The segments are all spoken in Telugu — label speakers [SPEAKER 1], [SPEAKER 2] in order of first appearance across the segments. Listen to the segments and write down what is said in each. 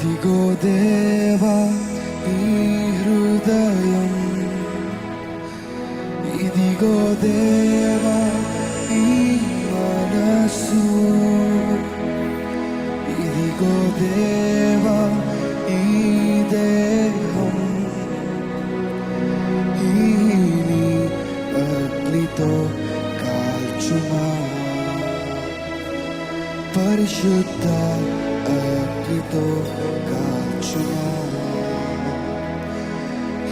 [SPEAKER 1] ఇదిగో దేవా ఈ హృదయం, ఇదిగో దేవా ఈ మనసు, ఇదిగో దేవా ఈ దేహం, ఈ నీ అగ్నితో కాల్చుమా, పరిశుద్ధ అగ్నితో కాల్చుమా,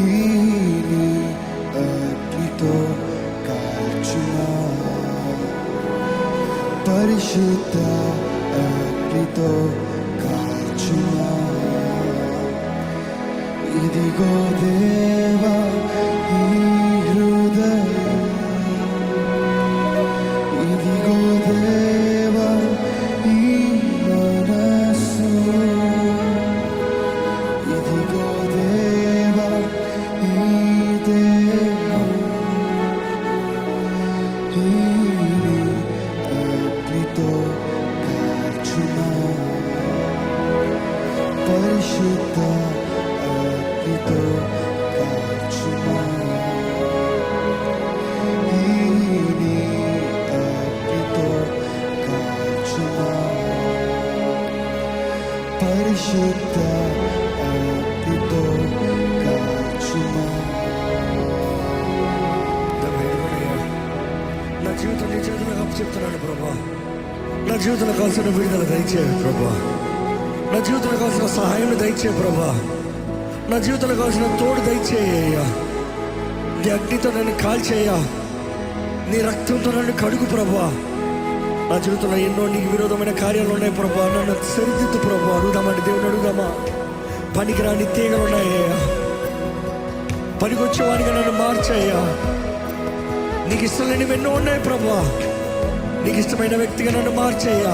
[SPEAKER 1] ఈ నీ అగ్నితో కాల్చుమా, పరిశుద్ధ అగ్నితో కాల్చుమా. ఇదిగో దేవా ఈ హృదయం, ఇదిగో దేవా ఈ మనసు, ఇదిగో దేవా ఈ దేహం, ఈ నీ అగ్నితో కాల్చుమా, పరిశుద్ధ అగ్నితో కాల్చుమా, ఈ నీ అగ్నితో కాల్చుమా, పరిశుద్ధ అగ్నితో కాల్చుమా.
[SPEAKER 2] నా జీవితం నీ చేతులకు అప్పచెప్తున్నాను ప్రభా. నా జీవితంలో కావాల్సిన విడుదల దయచేయ ప్రభా. నా జీవితంలో కావాల్సిన సహాయం దయచేయ ప్రభా. నా జీవితంలో కావాల్సిన తోడు దయచేయ్యా. నీ అగ్నితో నన్ను కాల్చేయ్యా, నీ రక్తంతో నన్ను కడుగు ప్రభా. నా జీవితంలో ఎన్నో నీకు విరోధమైన కార్యాలు ఉన్నాయి ప్రభా. నన్ను సరిదిద్దు ప్రభా. అడుగుదామంటే దేవుని అడుగుదామా? పనికిరాని తీగలు ఉన్నాయ్యా, పనికొచ్చేవాడిగా నన్ను మార్చయ్యా. నీకు ఇష్టం లేనివి ఎన్నో ఉన్నాయి ప్రభా. నీకు ఇష్టమైన వ్యక్తిగా నన్ను మార్చయ్యా.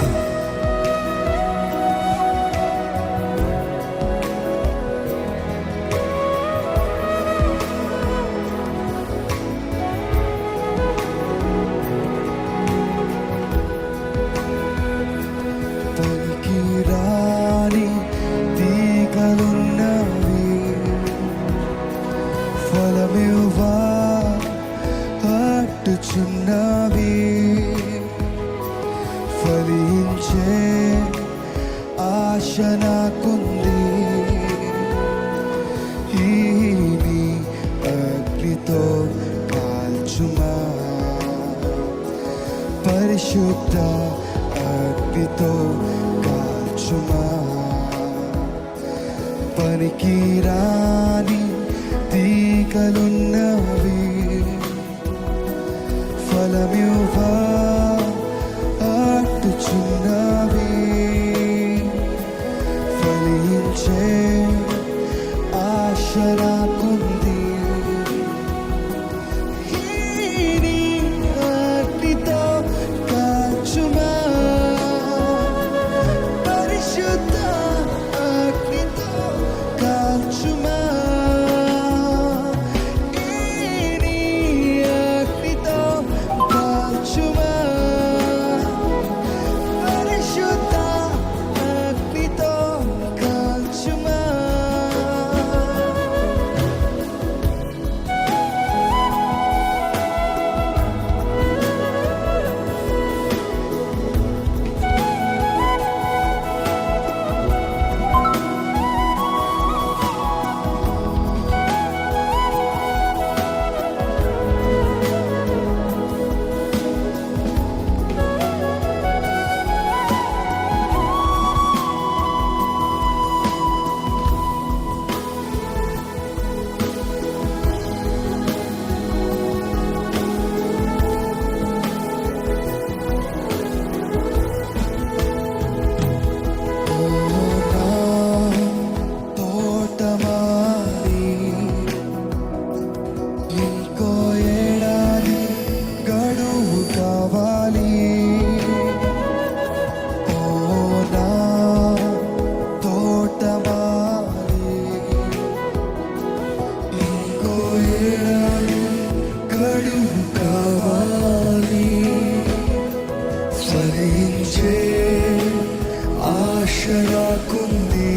[SPEAKER 1] పనికిరాని తీగలున్నవి, ఫలమివ్వా అట్టుచున్నవి, ఫలించే ఆశ నాకుంది, ఈ నీ అగ్నితో కాల్చుమా, పరిశుద్ధ అగ్నితో కాల్చుమా. పనికిరాని తీగలున్నవి, ఫలమివ్వా అట్టుచున్నవి, ఫలించే ఆశ నాకుంది, ఈ నీ అగ్నితో కాల్చుమా, పరిశుద్ధ అగ్నితో కాల్చుమా, ఈ నీ అగ్నితో కాల్చుమా, పరిశుద్ధ అగ్నితో కాల్చుమా. ఫలించే ఆశ నాకుంది.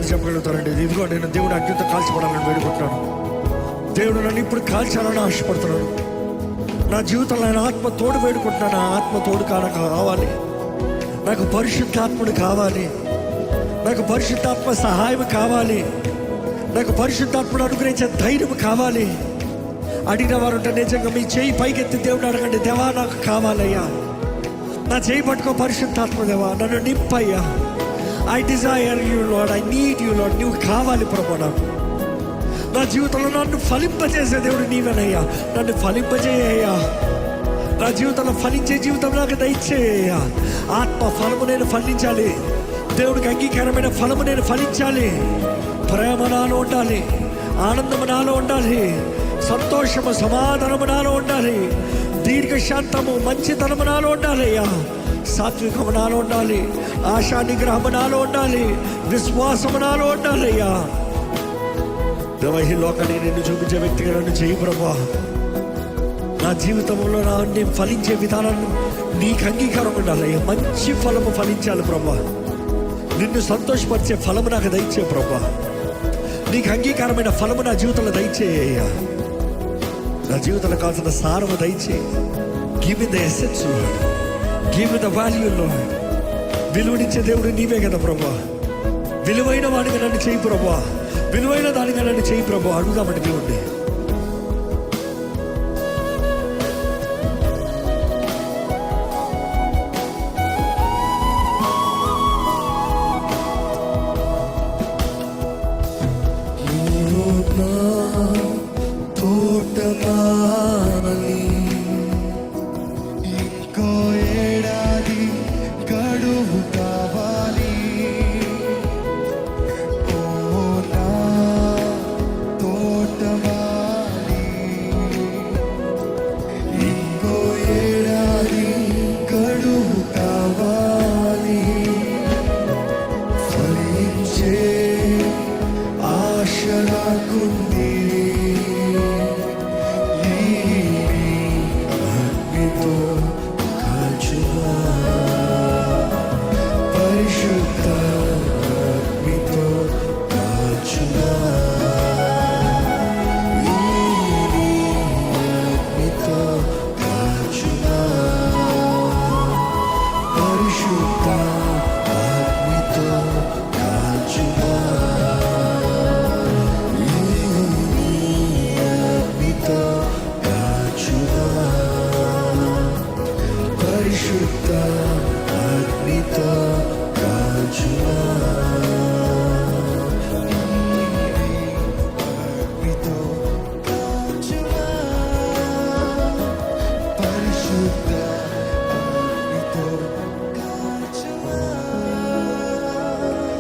[SPEAKER 2] ఎంతమంది చెప్పగలుగుతారండి? ఇదిగో నేను దేవుడు అగ్నితో కాల్చబడాలని వేడుకుంటున్నాను. దేవుడు నన్ను ఇప్పుడు కాల్చాలని ఆశపడుతున్నాను. నా జీవితంలో ఆయన ఆత్మ తోడు వేడుకుంటున్నాను. ఆ ఆత్మ తోడు కావాలి. నాకు పరిశుద్ధాత్ముడు కావాలి. నాకు పరిశుద్ధాత్మ సహాయం కావాలి. నాకు పరిశుద్ధాత్మను అనుగ్రహించే ధైర్యం కావాలి. అడిగిన వారు ఉంటే నిజంగా మీ చేయి పైకెత్తి దేవుడు అడగండి, దేవా నాకు కావాలయ్యా, నా చేయి పట్టుకో పరిశుద్ధాత్మ దేవా, నన్ను నింపయ్యా. I desire you Lord, I need you Lord. నువ్వు కావాలి ప్రభు. నాకు నా జీవితంలో నన్ను ఫలింపజేసే దేవుడు నీవేనయ్యా. నన్ను ఫలింపజేయ్యా. నా జీవితంలో ఫలించే జీవితం నాకు దయచేయ్యా. ఆత్మ ఫలము నేను ఫలించాలి. దేవుడికి అంగీకారమైన ఫలము నేను ఫలించాలి. ప్రేమ నాలో ఉండాలి, ఆనందము నాలో ఉండాలి, సంతోషము సమాధానము నాలో ఉండాలి, దీర్ఘశాంతము మంచితనము నాలో ఉండాలి అయ్యా. సాత్వికము నాలో ఉండాలి, ఆశా నిగ్రహము నాలో ఉండాలి, విశ్వాసము నాలో ఉండాలి అయ్యా. ఈ లోకాన్ని నిన్ను చూపించే వ్యక్తిగా నన్ను చేయి ప్రభా. నా జీవితంలో నేను ఫలించే విధానాన్ని నీకు అంగీకారం ఉండాలి అయ్యా. మంచి ఫలము ఫలించాలి ప్రభా. నిన్ను సంతోషపరిచే ఫలము నాకు దయచే ప్రభా. నీకు అంగీకారమైన ఫలము నా జీవితంలో దయచేయ్యా. నా జీవితంలో కావాల్సిన సారము దయచేయి. Give me the essence Lord, give me the value Lord. విలువనిచ్చే దేవుడు నీవే కదా ప్రభా. విలువైన వాడిగా నన్ను చేయి ప్రభా. విలువైన దానిగా నన్ను చేయి ప్రభా. అడుగుదామంటే దేవుడిని.
[SPEAKER 1] ఇంకో ఏడాది గడువు కావాలి. ఓ నా తోటమాలి, ఇంకో ఏడాది గడువు కావాలి. ఫలించే ఆశ నాకుంది.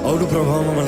[SPEAKER 2] అవును ప్రభావం